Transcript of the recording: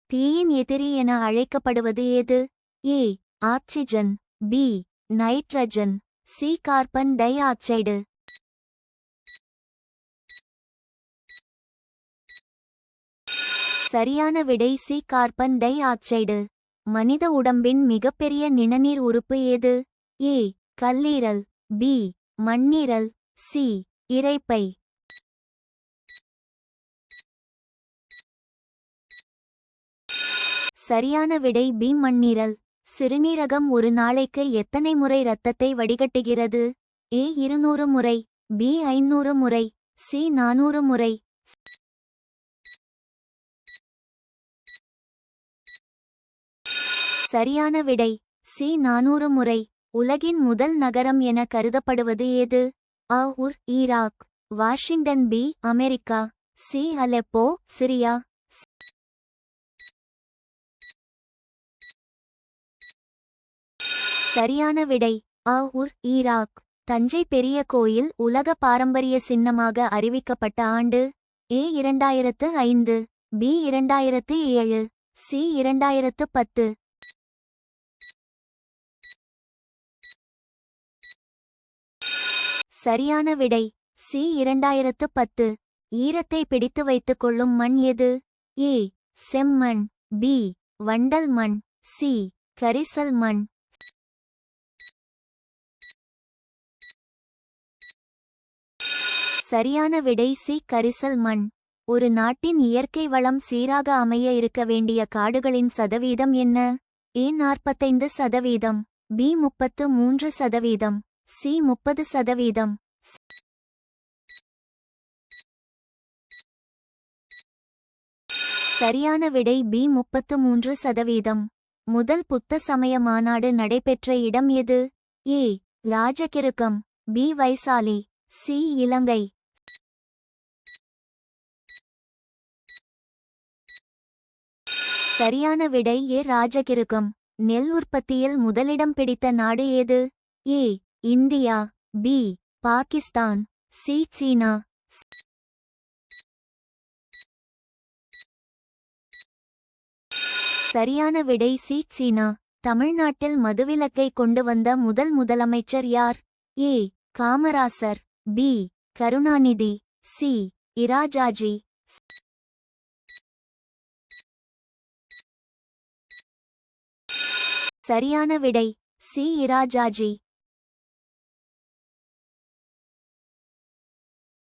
தீயின் எதிரி என அழைக்கப்படுவது ஏது? A oxygen, B nitrogen, C carbon dioxide. சரியான விடை சி கார்பன் டை ஆக்சைடு. மனித உடம்பின் மிகப்பெரிய நிணநீர் உறுப்பு ஏது? ஏ கல்லீரல், பி மண்ணீரல், சி இரைப்பை. சரியான விடை பி மண்ணீரல். சிறுநீரகம் ஒரு நாளைக்கு எத்தனை முறை இரத்தத்தை வடிகட்டுகிறது? ஏ 200 முறை, பி 500 முறை, சி 400 முறை. சரியான விடை சி 400 முறை. உலகின் முதல் நகரம் என கருதப்படுவது ஏது? அ Ur Iraq, Washington B America, C Aleppo Syria. சரியான விடை அ உர் ஈராக். தஞ்சை பெரிய கோயில் உலக பாரம்பரிய சின்னமாக அறிவிக்கப்பட்ட ஆண்டு? ஏ 2005, பி 2007, சி 2010. சரியான விடை சி 2010. ஈரத்தை பிடித்து வைத்துக் கொள்ளும் மண் எது? ஏ செம்மண், பி வண்டல் மண், சி கரிசல் மண். சரியான விடை சி கரிசல் மண். ஒரு நாட்டின் இயற்கை வளம் சீராக அமைய இருக்க வேண்டிய காடுகளின் சதவீதம் என்ன? ஏ 45%, பி 33%, சி 30%. சரியான விடை பி 33%. முதல் புத்த சமய மாநாடு நடைபெற்ற இடம் எது? ஏ ராஜகிருகம், பி வைசாலி, சி இலங்கை. சரியான விடை ஏ ராஜகிருகம். நெல் உற்பத்தியில் முதலிடம் பிடித்த நாடு ஏது? A India, B Pakistan, C சீனா. சரியான விடை சி சீனா. தமிழ்நாட்டில் மதுவிலக்கை கொண்டு வந்த முதல் முதலமைச்சர் யார்? ஏ காமராசர், பி கருணாநிதி, சி இராஜாஜி. சரியான விடை சி இராஜாஜி.